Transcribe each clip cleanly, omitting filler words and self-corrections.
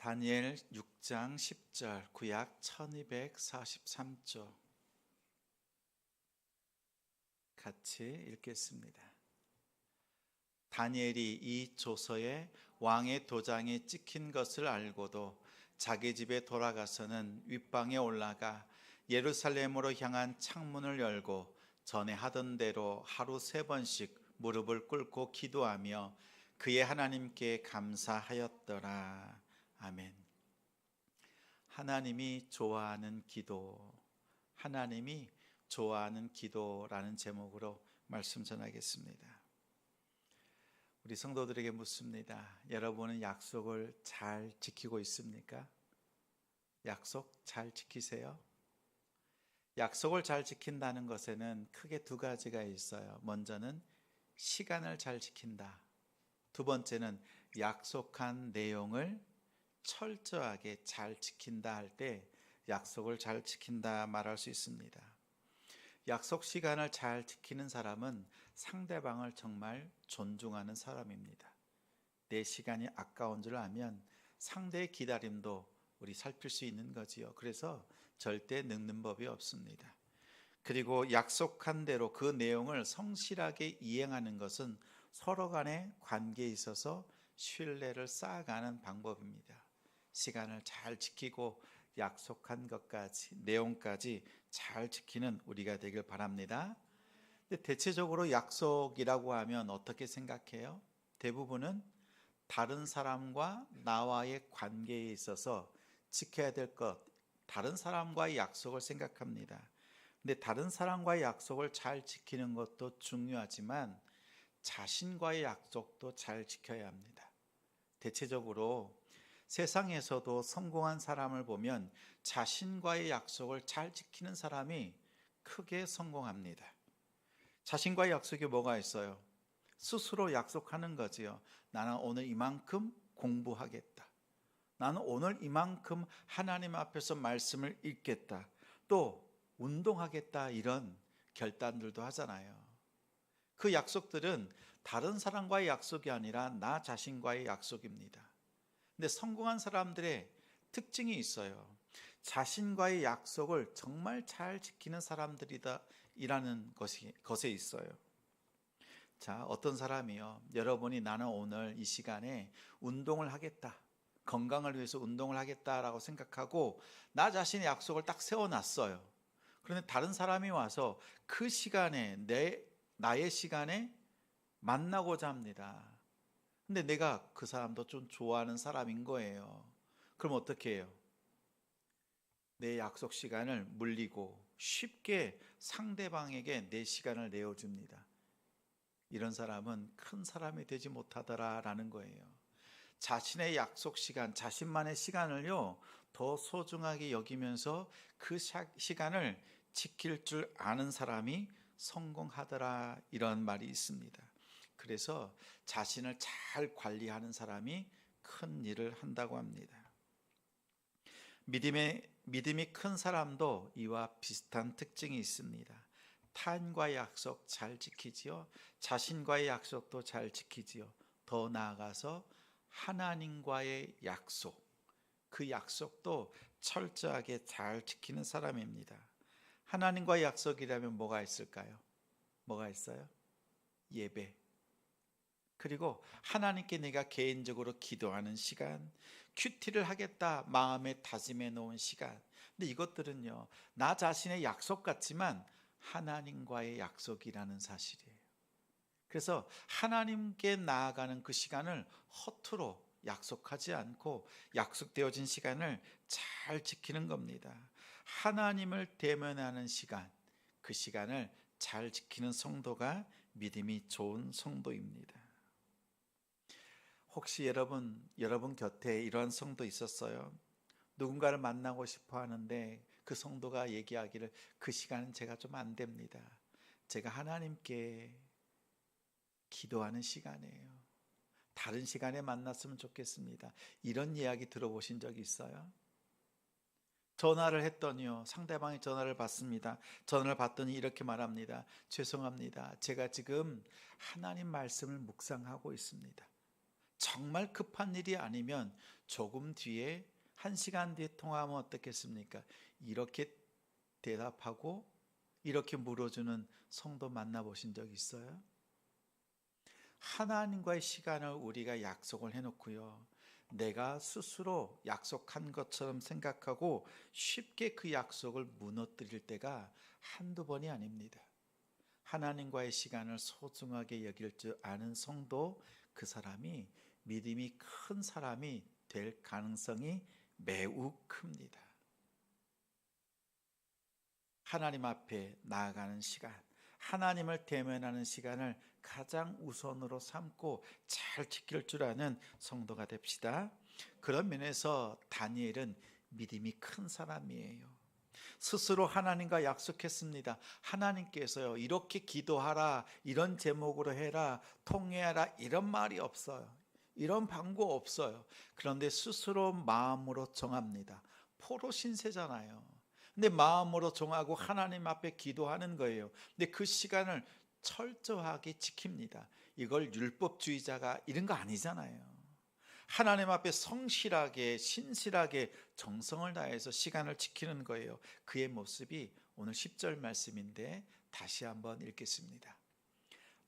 다니엘 6장 10절 구약 1243조 같이 읽겠습니다. 다니엘이 이 조서에 왕의 도장이 찍힌 것을 알고도 자기 집에 돌아가서는 윗방에 올라가 예루살렘으로 향한 창문을 열고 전에 하던 대로 하루 3번씩 무릎을 꿇고 기도하며 그의 하나님께 감사하였더라. 아멘. 하나님이 좋아하는 기도, 하나님이 좋아하는 기도라는 제목으로 말씀 전하겠습니다. 우리 성도들에게 묻습니다. 여러분은 약속을 잘 지키고 있습니까? 약속 잘 지키세요? 약속을 잘 지킨다는 것에는 크게 2가지가 있어요. 먼저는 시간을 잘 지킨다. 두 번째는 약속한 내용을 철저하게 잘 지킨다 할 때 약속을 잘 지킨다 말할 수 있습니다. 약속 시간을 잘 지키는 사람은 상대방을 정말 존중하는 사람입니다. 내 시간이 아까운 줄 알면 상대의 기다림도 우리 살필 수 있는 거지요. 그래서 절대 늙는 법이 없습니다. 그리고 약속한 대로 그 내용을 성실하게 이행하는 것은 서로 간의 관계에 있어서 신뢰를 쌓아가는 방법입니다. 시간을 잘 지키고 약속한 것까지, 내용까지 잘 지키는 우리가 되길 바랍니다. 근데 대체적으로 약속이라고 하면 어떻게 생각해요? 대부분은 다른 사람과 나와의 관계에 있어서 지켜야 될 것, 다른 사람과의 약속을 생각합니다. 근데 다른 사람과의 약속을 잘 지키는 것도 중요하지만 자신과의 약속도 잘 지켜야 합니다. 대체적으로 세상에서도 성공한 사람을 보면 자신과의 약속을 잘 지키는 사람이 크게 성공합니다. 자신과의 약속이 뭐가 있어요? 스스로 약속하는 거지요. 나는 오늘 이만큼 공부하겠다. 나는 오늘 이만큼 하나님 앞에서 말씀을 읽겠다. 또 운동하겠다. 이런 결단들도 하잖아요. 그 약속들은 다른 사람과의 약속이 아니라 나 자신과의 약속입니다. 근데 성공한 사람들의 특징이 있어요. 자신과의 약속을 정말 잘 지키는 사람들이다 이라는 것에 있어요. 자, 어떤 사람이요, 여러분이 나는 오늘 이 시간에 운동을 하겠다, 건강을 위해서 운동을 하겠다라고 생각하고 나 자신의 약속을 딱 세워놨어요. 그런데 다른 사람이 와서 그 시간에 나의 시간에 만나고자 합니다. 근데 내가 그 사람도 좀 좋아하는 사람인 거예요. 그럼 어떻게 해요? 내 약속 시간을 물리고 쉽게 상대방에게 내 시간을 내어줍니다. 이런 사람은 큰 사람이 되지 못하더라라는 거예요. 자신의 약속 시간, 자신만의 시간을요 더 소중하게 여기면서 그 시간을 지킬 줄 아는 사람이 성공하더라, 이런 말이 있습니다. 그래서 자신을 잘 관리하는 사람이 큰 일을 한다고 합니다. 믿음이 큰 사람도 이와 비슷한 특징이 있습니다. 타인과의 약속 잘 지키지요. 자신과의 약속도 잘 지키지요. 더 나아가서 하나님과의 약속, 그 약속도 철저하게 잘 지키는 사람입니다. 하나님과의 약속이라면 뭐가 있을까요? 뭐가 있어요? 예배. 그리고 하나님께 내가 개인적으로 기도하는 시간, 큐티를 하겠다 마음에 다짐해 놓은 시간. 근데 이것들은요 나 자신의 약속 같지만 하나님과의 약속이라는 사실이에요. 그래서 하나님께 나아가는 그 시간을 허투루 약속하지 않고 약속되어진 시간을 잘 지키는 겁니다. 하나님을 대면하는 시간, 그 시간을 잘 지키는 성도가 믿음이 좋은 성도입니다. 혹시 여러분 곁에 이러한 성도 있었어요? 누군가를 만나고 싶어 하는데 그 성도가 얘기하기를 그 시간은 제가 좀 안 됩니다. 제가 하나님께 기도하는 시간이에요. 다른 시간에 만났으면 좋겠습니다. 이런 이야기 들어보신 적이 있어요? 전화를 했더니요, 상대방이 전화를 받습니다. 전화를 받더니 이렇게 말합니다. 죄송합니다. 제가 지금 하나님 말씀을 묵상하고 있습니다. 정말 급한 일이 아니면 조금 뒤에 1시간 뒤에 통화하면 어떻겠습니까? 이렇게 대답하고 이렇게 물어주는 성도 만나보신 적 있어요? 하나님과의 시간을 우리가 약속을 해놓고요, 내가 스스로 약속한 것처럼 생각하고 쉽게 그 약속을 무너뜨릴 때가 한두 번이 아닙니다. 하나님과의 시간을 소중하게 여길 줄 아는 성도, 그 사람이 믿음이 큰 사람이 될 가능성이 매우 큽니다. 하나님 앞에 나아가는 시간, 하나님을 대면하는 시간을 가장 우선으로 삼고 잘 지킬 줄 아는 성도가 됩시다. 그런 면에서 다니엘은 믿음이 큰 사람이에요. 스스로 하나님과 약속했습니다. 하나님께서요, 이렇게 기도하라, 이런 제목으로 해라, 통회하라, 이런 말이 없어요. 이런 방법 없어요. 그런데 스스로 마음으로 정합니다. 포로 신세잖아요. 근데 마음으로 정하고 하나님 앞에 기도하는 거예요. 근데 그 시간을 철저하게 지킵니다. 이걸 율법주의자가 이런 거 아니잖아요. 하나님 앞에 성실하게 신실하게 정성을 다해서 시간을 지키는 거예요. 그의 모습이 오늘 10절 말씀인데 다시 한번 읽겠습니다.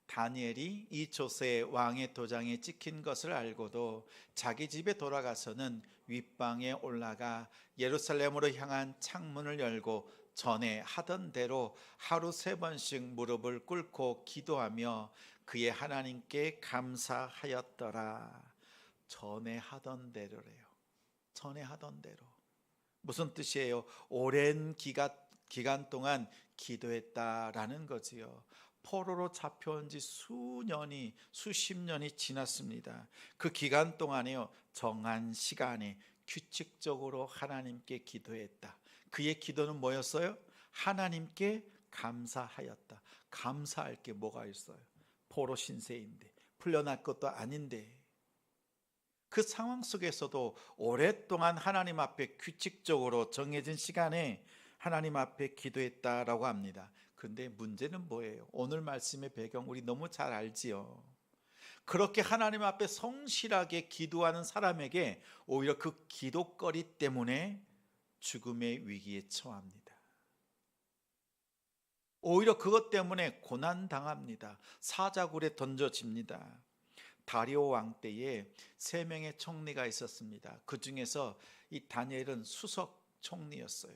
다니엘이 이 조서에 왕의 도장에 찍힌 것을 알고도 자기 집에 돌아가서는 윗방에 올라가 예루살렘으로 향한 창문을 열고 전에 하던 대로 하루 3번씩 무릎을 꿇고 기도하며 그의 하나님께 감사하였더라. 전에 하던 대로래요. 전에 하던 대로. 무슨 뜻이에요? 오랜 기간 동안 기도했다라는 거지요. 포로로 잡혀온 지 수십 년이 지났습니다. 그 기간 동안에요, 정한 시간에 규칙적으로 하나님께 기도했다. 그의 기도는 뭐였어요? 하나님께 감사하였다. 감사할 게 뭐가 있어요? 포로 신세인데, 풀려날 것도 아닌데. 그 상황 속에서도 오랫동안 하나님 앞에 규칙적으로 정해진 시간에 하나님 앞에 기도했다라고 합니다. 근데 문제는 뭐예요? 오늘 말씀의 배경 우리 너무 잘 알지요. 그렇게 하나님 앞에 성실하게 기도하는 사람에게 오히려 그 기도거리 때문에 죽음의 위기에 처합니다. 오히려 그것 때문에 고난당합니다. 사자굴에 던져집니다. 다리오 왕 때에 3명의 총리가 있었습니다. 그 중에서 이 다니엘은 수석 총리였어요.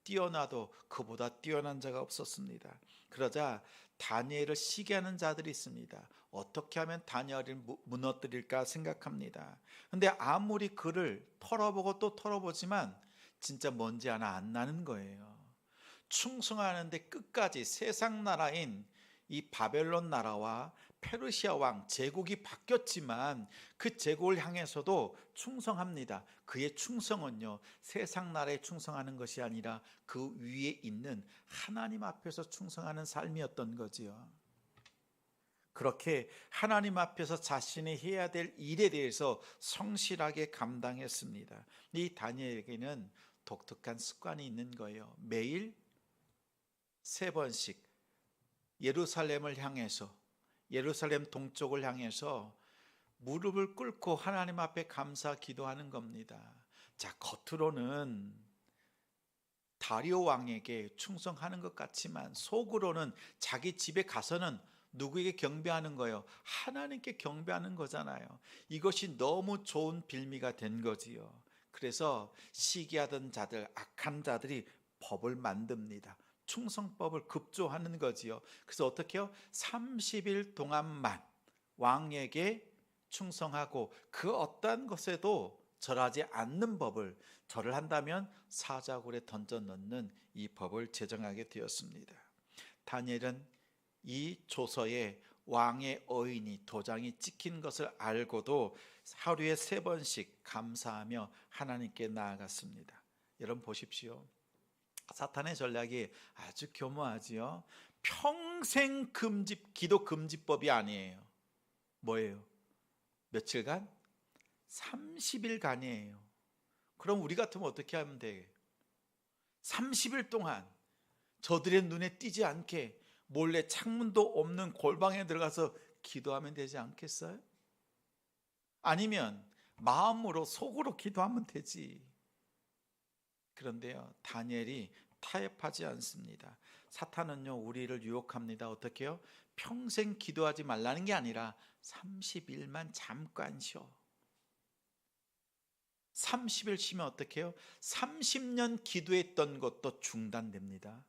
뛰어나도 그보다 뛰어난 자가 없었습니다. 그러자 다니엘을 시기하는 자들이 있습니다. 어떻게 하면 다니엘을 무너뜨릴까 생각합니다. 근데 아무리 그를 털어보고 또 털어보지만 진짜 먼지 하나 안 나는 거예요. 충성하는데 끝까지 세상 나라인 이 바벨론 나라와 페르시아 왕 제국이 바뀌었지만 그 제국을 향해서도 충성합니다. 그의 충성은요, 세상 나라에 충성하는 것이 아니라 그 위에 있는 하나님 앞에서 충성하는 삶이었던 거지요. 그렇게 하나님 앞에서 자신이 해야 될 일에 대해서 성실하게 감당했습니다. 이 다니엘에게는 독특한 습관이 있는 거예요. 매일 3번씩 예루살렘을 향해서, 예루살렘 동쪽을 향해서 무릎을 꿇고 하나님 앞에 감사 기도하는 겁니다. 자, 겉으로는 다리오 왕에게 충성하는 것 같지만 속으로는 자기 집에 가서는 누구에게 경배하는 거예요? 하나님께 경배하는 거잖아요. 이것이 너무 좋은 빌미가 된 거지요. 그래서 시기하던 자들, 악한 자들이 법을 만듭니다. 충성법을 급조하는 거지요. 그래서 어떻게 해요? 30일 동안만 왕에게 충성하고 그 어떠한 것에도 절하지 않는 법을, 절을 한다면 사자굴에 던져 넣는 이 법을 제정하게 되었습니다. 다니엘은 이 조서에 왕의 어인이 도장이 찍힌 것을 알고도 하루에 3번씩 감사하며 하나님께 나아갔습니다. 여러분 보십시오. 사탄의 전략이 아주 교묘하지요. 평생 기도 금지법이 아니에요. 뭐예요? 며칠간? 30일간이에요. 그럼 우리 같으면 어떻게 하면 돼? 30일 동안 저들의 눈에 띄지 않게 몰래 창문도 없는 골방에 들어가서 기도하면 되지 않겠어요? 아니면 마음으로 속으로 기도하면 되지. 그런데요, 다니엘이 타협하지 않습니다. 사탄은요, 우리를 유혹합니다. 어떻게 해요? 평생 기도하지 말라는 게 아니라 30일만 잠깐 쉬어. 30일 쉬면 어떻게 해요? 30년 기도했던 것도 중단됩니다.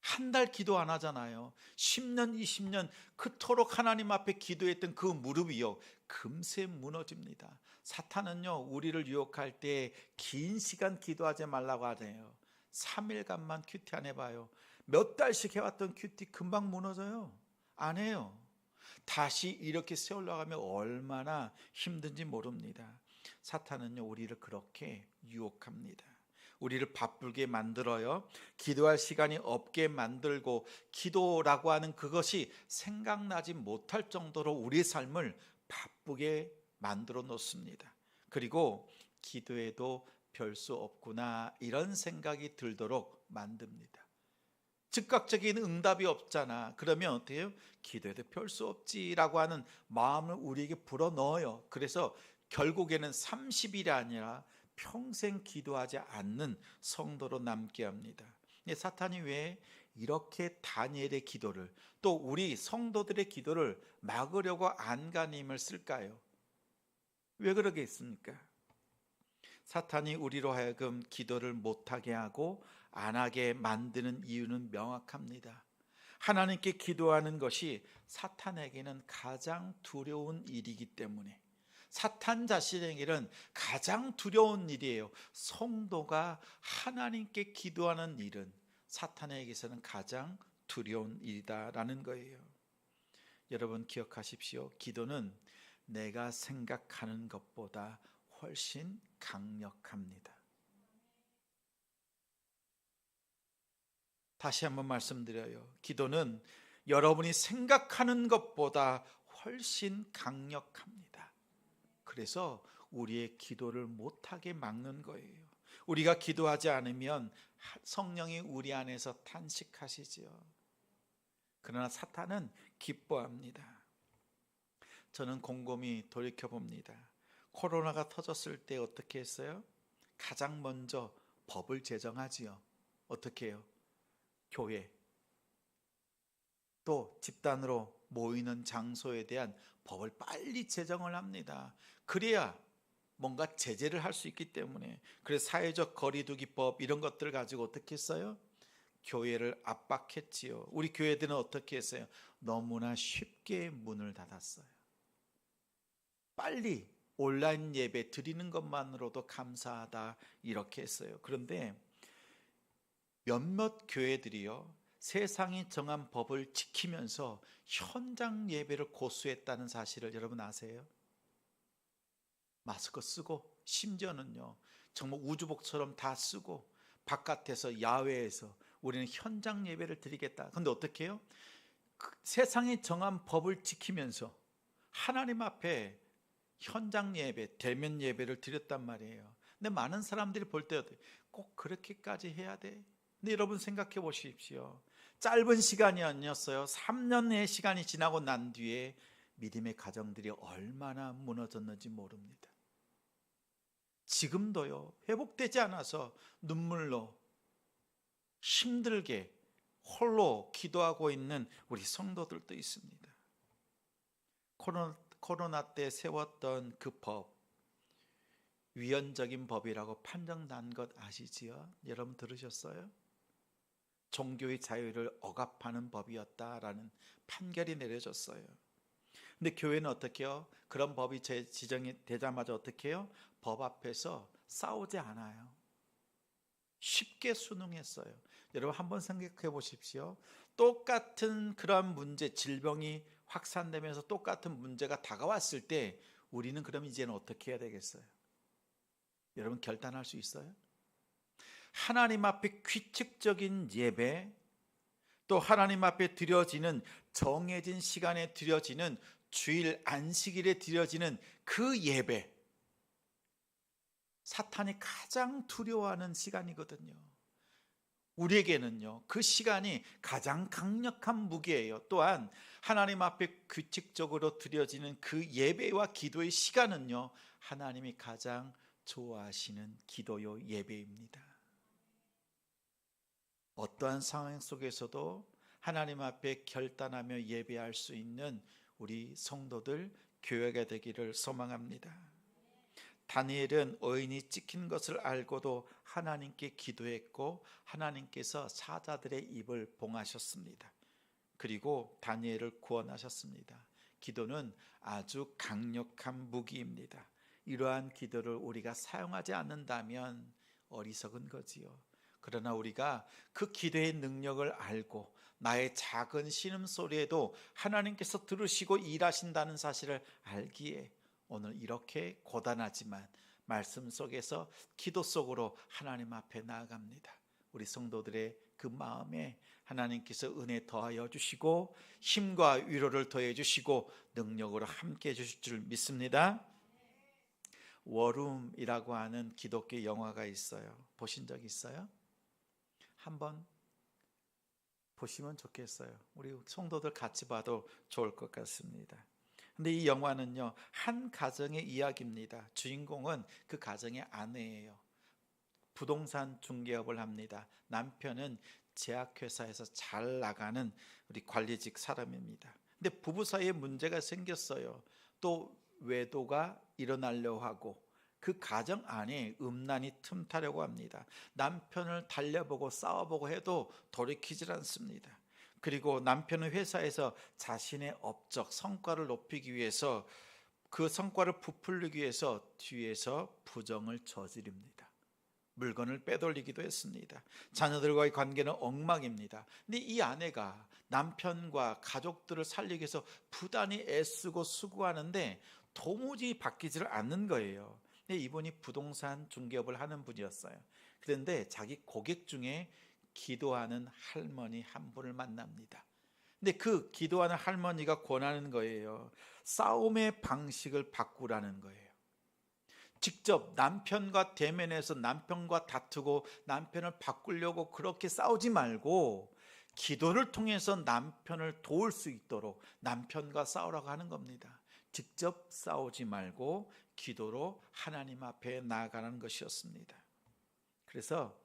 한 달 기도 안 하잖아요. 10년, 20년 그토록 하나님 앞에 기도했던 그 무릎이요, 금세 무너집니다. 사탄은요, 우리를 유혹할 때 긴 시간 기도하지 말라고 하네요. 3일간만 큐티 안 해봐요. 몇 달씩 해왔던 큐티 금방 무너져요. 안 해요. 다시 이렇게 세우려고 하면 얼마나 힘든지 모릅니다. 사탄은요, 우리를 그렇게 유혹합니다. 우리를 바쁘게 만들어요. 기도할 시간이 없게 만들고, 기도라고 하는 그것이 생각나지 못할 정도로 우리의 삶을 바쁘게 만들어 놓습니다. 그리고 기도해도 별 수 없구나, 이런 생각이 들도록 만듭니다. 즉각적인 응답이 없잖아. 그러면 어떻게 해요? 기도해도 별 수 없지라고 하는 마음을 우리에게 불어넣어요. 그래서 결국에는 30일이 아니라 평생 기도하지 않는 성도로 남게 합니다. 사탄이 왜 이렇게 다니엘의 기도를, 또 우리 성도들의 기도를 막으려고 안간힘을 쓸까요? 왜 그러겠습니까? 사탄이 우리로 하여금 기도를 못하게 하고 안 하게 만드는 이유는 명확합니다. 하나님께 기도하는 것이 사탄에게는 가장 두려운 일이기 때문에, 사탄 자신에게는 가장 두려운 일이에요. 성도가 하나님께 기도하는 일은 사탄에게서는 가장 두려운 일이다라는 거예요. 여러분 기억하십시오. 기도는 내가 생각하는 것보다 훨씬 강력합니다. 다시 한번 말씀드려요. 기도는 여러분이 생각하는 것보다 훨씬 강력합니다. 그래서 우리의 기도를 못하게 막는 거예요. 우리가 기도하지 않으면 성령이 우리 안에서 탄식하시지요. 그러나 사탄은 기뻐합니다. 저는 곰곰이 돌이켜봅니다. 코로나가 터졌을 때 어떻게 했어요? 가장 먼저 법을 제정하지요. 어떻게 해요? 교회, 또 집단으로 모이는 장소에 대한 법을 빨리 제정을 합니다. 그래야 뭔가 제재를 할 수 있기 때문에. 그래서 사회적 거리두기법 이런 것들을 가지고 어떻게 했어요? 교회를 압박했지요. 우리 교회들은 어떻게 했어요? 너무나 쉽게 문을 닫았어요. 빨리 온라인 예배 드리는 것만으로도 감사하다, 이렇게 했어요. 그런데 몇몇 교회들이요, 세상이 정한 법을 지키면서 현장 예배를 고수했다는 사실을 여러분 아세요? 마스크 쓰고, 심지어는요 정말 우주복처럼 다 쓰고, 바깥에서 야외에서 우리는 현장 예배를 드리겠다. 그런데 어떻게 해요? 세상이 정한 법을 지키면서 하나님 앞에 현장 예배, 대면 예배를 드렸단 말이에요. 근데 많은 사람들이 볼 때 꼭 그렇게까지 해야 돼? 근데 여러분 생각해 보십시오. 짧은 시간이 아니었어요. 3년의 시간이 지나고 난 뒤에 믿음의 가정들이 얼마나 무너졌는지 모릅니다. 지금도요, 회복되지 않아서 눈물로 힘들게 홀로 기도하고 있는 우리 성도들도 있습니다. 코로나 때 세웠던 그 법, 위헌적인 법이라고 판정난 것 아시지요? 여러분 들으셨어요? 종교의 자유를 억압하는 법이었다라는 판결이 내려졌어요. 근데 교회는 어떻게 해요? 그런 법이 지정이 되자마자 어떻게 해요? 법 앞에서 싸우지 않아요. 쉽게 순응했어요. 여러분 한번 생각해 보십시오. 똑같은 그런 문제, 질병이 확산되면서 똑같은 문제가 다가왔을 때 우리는 그럼 이제는 어떻게 해야 되겠어요? 여러분 결단할 수 있어요? 하나님 앞에 규칙적인 예배, 또 하나님 앞에 드려지는 정해진 시간에 드려지는 주일 안식일에 드려지는 그 예배, 사탄이 가장 두려워하는 시간이거든요. 우리에게는요, 그 시간이 가장 강력한 무기예요. 또한 하나님 앞에 규칙적으로 드려지는 그 예배와 기도의 시간은요, 하나님이 가장 좋아하시는 기도요 예배입니다. 어떠한 상황 속에서도 하나님 앞에 결단하며 예배할 수 있는 우리 성도들, 교회가 되기를 소망합니다. 다니엘은 어인이 찍힌 것을 알고도 하나님께 기도했고 하나님께서 사자들의 입을 봉하셨습니다. 그리고 다니엘을 구원하셨습니다. 기도는 아주 강력한 무기입니다. 이러한 기도를 우리가 사용하지 않는다면 어리석은 거지요. 그러나 우리가 그 기도의 능력을 알고 나의 작은 신음소리에도 하나님께서 들으시고 일하신다는 사실을 알기에 오늘 이렇게 고단하지만 말씀 속에서 기도 속으로 하나님 앞에 나아갑니다. 우리 성도들의 그 마음에 하나님께서 은혜 더하여 주시고 힘과 위로를 더해 주시고 능력으로 함께 해 주실 줄 믿습니다. 워룸이라고 하는 기독교 영화가 있어요. 보신 적 있어요? 한번 보시면 좋겠어요. 우리 성도들 같이 봐도 좋을 것 같습니다. 근데 이 영화는요, 한 가정의 이야기입니다. 주인공은 그 가정의 아내예요. 부동산 중개업을 합니다. 남편은 제약회사에서 잘 나가는 우리 관리직 사람입니다. 근데 부부 사이에 문제가 생겼어요. 또 외도가 일어나려고 하고 그 가정 안에 음란이 틈타려고 합니다. 남편을 달려보고 싸워보고 해도 돌이키질 않습니다. 그리고 남편은 회사에서 자신의 업적, 성과를 높이기 위해서 그 성과를 부풀리기 위해서 뒤에서 부정을 저지릅니다. 물건을 빼돌리기도 했습니다. 자녀들과의 관계는 엉망입니다. 근데 이 아내가 남편과 가족들을 살리기 위해서 부단히 애쓰고 수고하는데 도무지 바뀌지를 않는 거예요. 근데 이분이 부동산 중개업을 하는 분이었어요. 그런데 자기 고객 중에 기도하는 할머니 한 분을 만납니다. 근데 그 기도하는 할머니가 권하는 거예요. 싸움의 방식을 바꾸라는 거예요. 직접 남편과 대면해서 남편과 다투고 남편을 바꾸려고 그렇게 싸우지 말고 기도를 통해서 남편을 도울 수 있도록 남편과 싸우라고 하는 겁니다. 직접 싸우지 말고 기도로 하나님 앞에 나아가는 것이었습니다. 그래서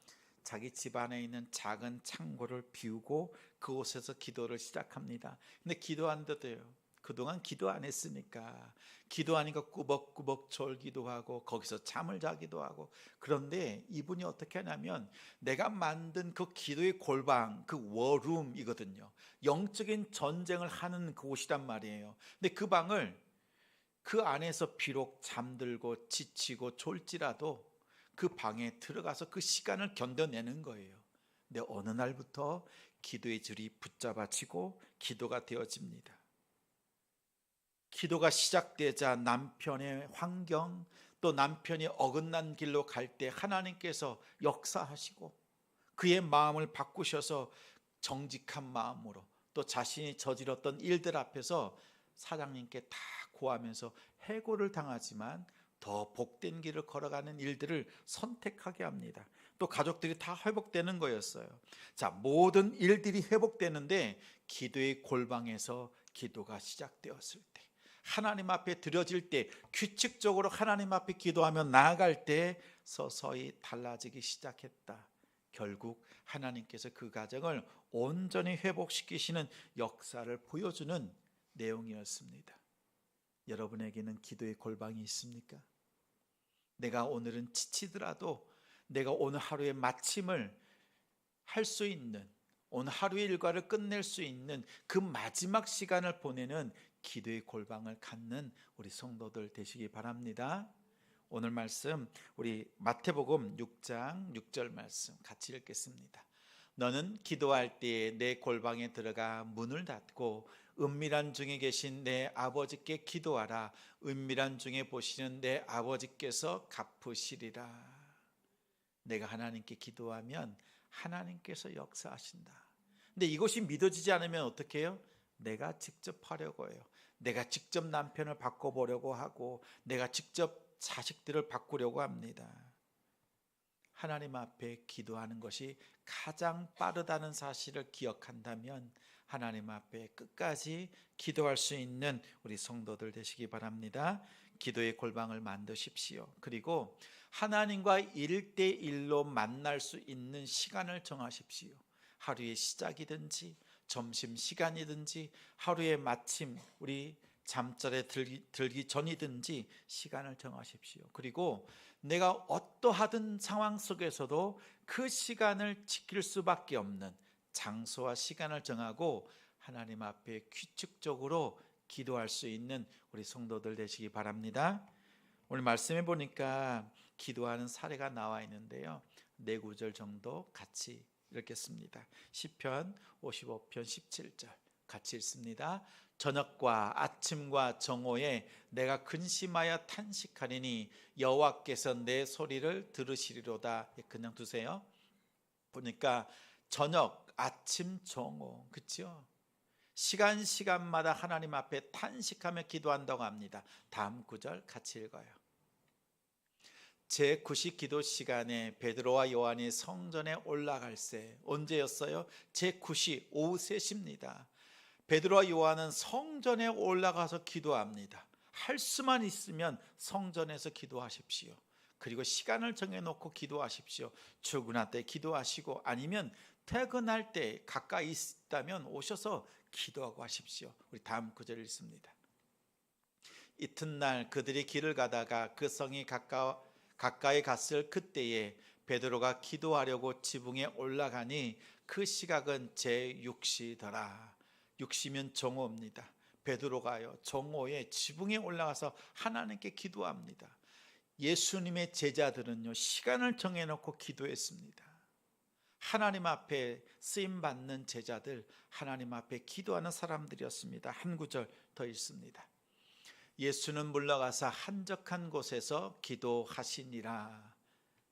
자기 집안에 있는 작은 창고를 비우고 그곳에서 기도를 시작합니다. 근데 기도한데도요, 그동안 기도 안 했으니까 기도하니까 꾸벅꾸벅 졸기도 하고 거기서 잠을 자기도 하고. 그런데 이분이 어떻게 하냐면 내가 만든 그 기도의 골방, 그 워룸이거든요. 영적인 전쟁을 하는 그곳이란 말이에요. 근데 그 방을 그 안에서 비록 잠들고 지치고 졸지라도 그 방에 들어가서 그 시간을 견뎌내는 거예요. 근데 어느 날부터 기도의 줄이 붙잡아지고 기도가 되어집니다. 기도가 시작되자 남편의 환경, 또 남편이 어긋난 길로 갈 때 하나님께서 역사하시고 그의 마음을 바꾸셔서 정직한 마음으로 또 자신이 저질렀던 일들 앞에서 사장님께 다 고하면서 해고를 당하지만 더 복된 길을 걸어가는 일들을 선택하게 합니다. 또 가족들이 다 회복되는 거였어요. 자, 모든 일들이 회복되는데 기도의 골방에서 기도가 시작되었을 때, 하나님 앞에 드려질 때, 규칙적으로 하나님 앞에 기도하며 나아갈 때 서서히 달라지기 시작했다. 결국 하나님께서 그 가정을 온전히 회복시키시는 역사를 보여주는 내용이었습니다. 여러분에게는 기도의 골방이 있습니까? 내가 오늘은 지치더라도 내가 오늘 하루의 마침을 할 수 있는, 오늘 하루의 일과를 끝낼 수 있는 그 마지막 시간을 보내는 기도의 골방을 갖는 우리 성도들 되시기 바랍니다. 오늘 말씀 우리 마태복음 6장 6절 말씀 같이 읽겠습니다. 너는 기도할 때에 내 골방에 들어가 문을 닫고 은밀한 중에 계신 내 아버지께 기도하라. 은밀한 중에 보시는 내 아버지께서 갚으시리라. 내가 하나님께 기도하면 하나님께서 역사하신다. 근데 이것이 믿어지지 않으면 어떻게 해요? 내가 직접 하려고 해요. 내가 직접 남편을 바꿔보려고 하고 내가 직접 자식들을 바꾸려고 합니다. 하나님 앞에 기도하는 것이 가장 빠르다는 사실을 기억한다면 하나님 앞에 끝까지 기도할 수 있는 우리 성도들 되시기 바랍니다. 기도의 골방을 만드십시오. 그리고 하나님과 1대1로 만날 수 있는 시간을 정하십시오. 하루의 시작이든지 점심시간이든지 하루의 마침 우리 잠자리에 들기 전이든지 시간을 정하십시오. 그리고 내가 어떠하든 상황 속에서도 그 시간을 지킬 수밖에 없는 장소와 시간을 정하고 하나님 앞에 규칙적으로 기도할 수 있는 우리 성도들 되시기 바랍니다. 오늘 말씀해 보니까 기도하는 사례가 나와 있는데요. 4구절 정도 같이 읽겠습니다. 시편 55편 17절 같이 읽습니다. 저녁과 아침과 정오에 내가 근심하여 탄식하리니 여호와께서 내 소리를 들으시리로다. 그냥 두세요. 보니까 저녁, 아침, 정오, 그렇죠? 시간마다 하나님 앞에 탄식하며 기도한다고 합니다. 다음 구절 같이 읽어요. 제9시 기도 시간에 베드로와 요한이 성전에 올라갈새 언제였어요? 제9시 오후 3시입니다. 베드로와 요한은 성전에 올라가서 기도합니다. 할 수만 있으면 성전에서 기도하십시오. 그리고 시간을 정해놓고 기도하십시오. 출근할 때 기도하시고 아니면 퇴근할 때 가까이 있다면 오셔서 기도하고 하십시오. 우리 다음 구절 읽습니다. 이튿날 그들이 길을 가다가 그 성이 가까이 갔을 그때에 베드로가 기도하려고 지붕에 올라가니 그 시각은 제6시더라. 6시면 정오입니다. 베드로가요 정오에 지붕에 올라가서 하나님께 기도합니다. 예수님의 제자들은요 시간을 정해놓고 기도했습니다. 하나님 앞에 쓰임받는 제자들, 하나님 앞에 기도하는 사람들이었습니다. 한 구절 더 읽습니다. 예수는 물러가서 한적한 곳에서 기도하시니라.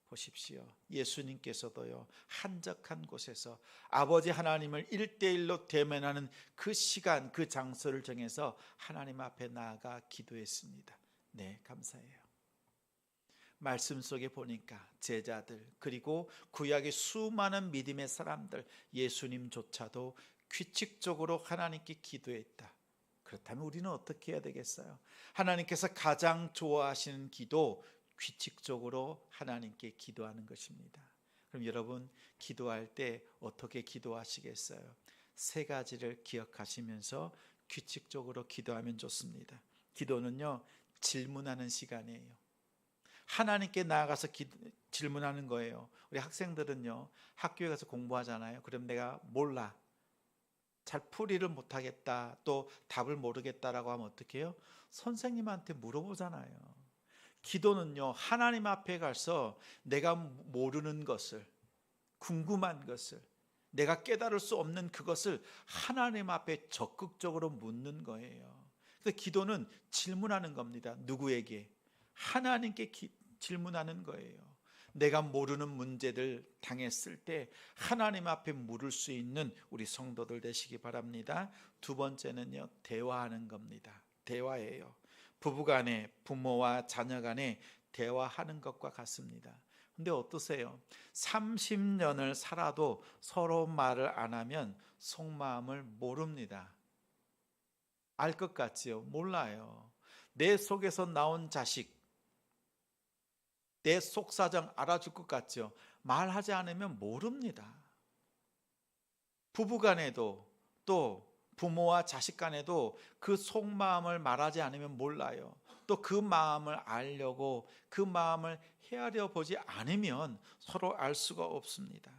보십시오. 예수님께서도요 한적한 곳에서 아버지 하나님을 1대1로 대면하는 그 시간, 그 장소를 정해서 하나님 앞에 나아가 기도했습니다. 네, 감사해요. 말씀 속에 보니까 제자들 그리고 구약의 수많은 믿음의 사람들, 예수님조차도 규칙적으로 하나님께 기도했다. 그렇다면 우리는 어떻게 해야 되겠어요? 하나님께서 가장 좋아하시는 기도, 규칙적으로 하나님께 기도하는 것입니다. 그럼 여러분 기도할 때 어떻게 기도하시겠어요? 3가지를 기억하시면서 규칙적으로 기도하면 좋습니다. 기도는요 질문하는 시간이에요. 하나님께 나아가서 질문하는 거예요. 우리 학생들은요 학교에 가서 공부하잖아요. 그럼 내가 몰라, 잘 풀이를 못하겠다, 또 답을 모르겠다라고 하면 어떻게 해요? 선생님한테 물어보잖아요. 기도는요 하나님 앞에 가서 내가 모르는 것을, 궁금한 것을, 내가 깨달을 수 없는 그것을 하나님 앞에 적극적으로 묻는 거예요. 그래서 기도는 질문하는 겁니다. 누구에게? 하나님께 질문하는 거예요. 내가 모르는 문제들 당했을 때 하나님 앞에 물을 수 있는 우리 성도들 되시기 바랍니다. 2번째는요 대화하는 겁니다. 대화예요. 부부간에, 부모와 자녀간에 대화하는 것과 같습니다. 근데 어떠세요? 30년을 살아도 서로 말을 안 하면 속마음을 모릅니다. 알 것 같지요? 몰라요. 내 속에서 나온 자식, 내 속사정 알아줄 것 같죠? 말하지 않으면 모릅니다. 부부간에도 또 부모와 자식 간에도 그 속마음을 말하지 않으면 몰라요. 또 그 마음을 알려고 그 마음을 헤아려 보지 않으면 서로 알 수가 없습니다.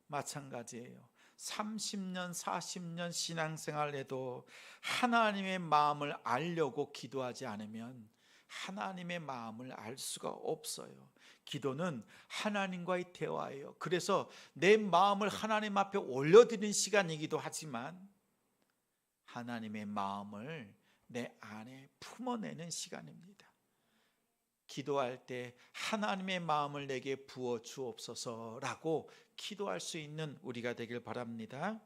마찬가지예요. 30년 40년 신앙생활 해도 하나님의 마음을 알려고 기도하지 않으면 하나님의 마음을 알 수가 없어요. 기도는 하나님과의 대화예요. 그래서 내 마음을 하나님 앞에 올려드리는 시간이기도 하지만 하나님의 마음을 내 안에 품어내는 시간입니다. 기도할 때 하나님의 마음을 내게 부어 주옵소서라고 기도할 수 있는 우리가 되길 바랍니다.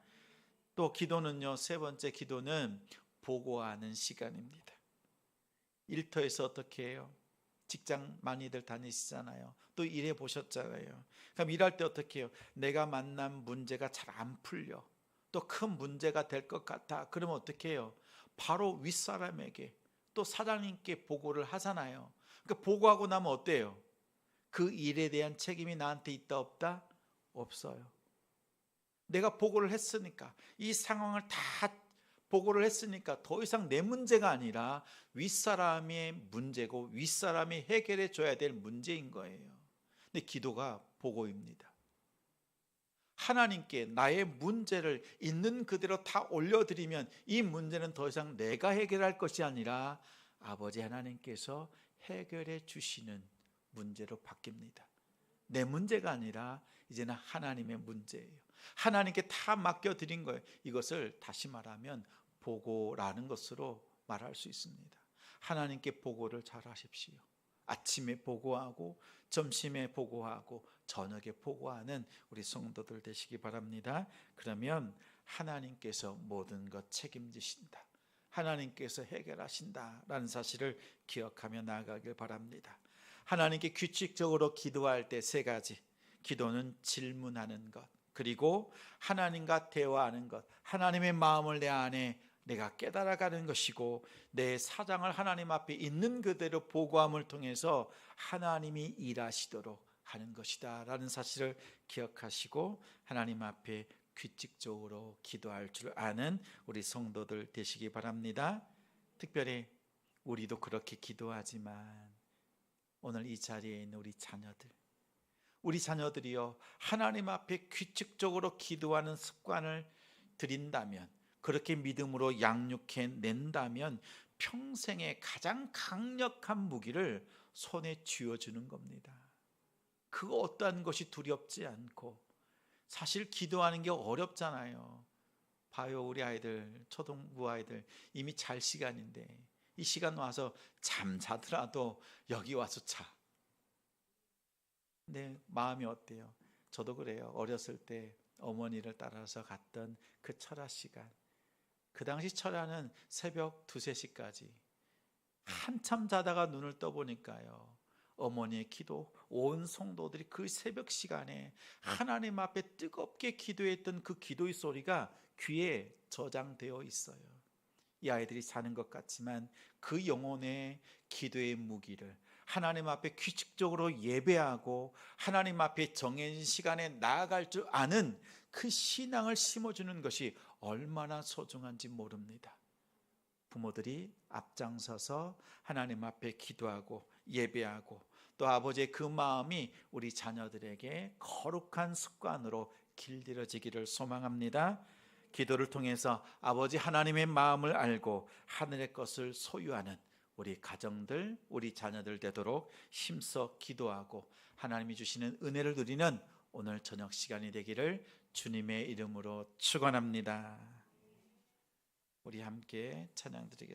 또 기도는요, 3번째 기도는 보고하는 시간입니다. 일터에서 어떻게 해요? 직장 많이들 다니시잖아요. 또 일해 보셨잖아요. 그럼 일할 때 어떻게 해요? 내가 만난 문제가 잘 안 풀려. 또 큰 문제가 될 것 같아. 그러면 어떻게 해요? 바로 윗사람에게 또 사장님께 보고를 하잖아요. 그러니까 보고하고 나면 어때요? 그 일에 대한 책임이 나한테 있다 없다? 없어요. 내가 보고를 했으니까, 이 상황을 다 보고를 했으니까 더 이상 내 문제가 아니라 윗사람의 문제고 윗사람이 해결해 줘야 될 문제인 거예요. 근데 기도가 보고입니다. 하나님께 나의 문제를 있는 그대로 다 올려드리면 이 문제는 더 이상 내가 해결할 것이 아니라 아버지 하나님께서 해결해 주시는 문제로 바뀝니다. 내 문제가 아니라 이제는 하나님의 문제예요. 하나님께 다 맡겨드린 거예요. 이것을 다시 말하면 보고라는 것으로 말할 수 있습니다. 하나님께 보고를 잘 하십시오. 아침에 보고하고 점심에 보고하고 저녁에 보고하는 우리 성도들 되시기 바랍니다. 그러면 하나님께서 모든 것 책임지신다, 하나님께서 해결하신다라는 사실을 기억하며 나아가길 바랍니다. 하나님께 규칙적으로 기도할 때 세 가지. 기도는 질문하는 것, 그리고 하나님과 대화하는 것, 하나님의 마음을 내 안에 내가 깨달아가는 것이고, 내 사장을 하나님 앞에 있는 그대로 보고함을 통해서 하나님이 일하시도록 하는 것이다 라는 사실을 기억하시고 하나님 앞에 규칙적으로 기도할 줄 아는 우리 성도들 되시기 바랍니다. 특별히 우리도 그렇게 기도하지만 오늘 이 자리에 있는 우리 자녀들이요, 하나님 앞에 규칙적으로 기도하는 습관을 들인다면, 그렇게 믿음으로 양육해 낸다면 평생의 가장 강력한 무기를 손에 쥐어주는 겁니다. 그 어떠한 것이 두렵지 않고, 사실 기도하는 게 어렵잖아요. 봐요, 우리 아이들, 초등부 아이들 이미 잘 시간인데 이 시간 와서 잠자더라도 여기 와서 자. 근데 마음이 어때요? 저도 그래요. 어렸을 때 어머니를 따라서 갔던 그 철야 시간, 그 당시 철야는 새벽 2, 3시까지 한참 자다가 눈을 떠보니까요, 어머니의 기도, 온 성도들이 그 새벽 시간에 하나님 앞에 뜨겁게 기도했던 그 기도의 소리가 귀에 저장되어 있어요. 이 아이들이 사는 것 같지만 그 영혼의 기도의 무기를 하나님 앞에 규칙적으로 예배하고 하나님 앞에 정해진 시간에 나아갈 줄 아는 그 신앙을 심어주는 것이 얼마나 소중한지 모릅니다. 부모들이 앞장서서 하나님 앞에 기도하고 예배하고, 또 아버지의 그 마음이 우리 자녀들에게 거룩한 습관으로 길들여지기를 소망합니다. 기도를 통해서 아버지 하나님의 마음을 알고 하늘의 것을 소유하는 우리 가정들, 우리 자녀들 되도록 힘써 기도하고 하나님이 주시는 은혜를 누리는 오늘 저녁 시간이 되기를 주님의 이름으로 축원합니다. 우리 함께 찬양 드리겠습니다.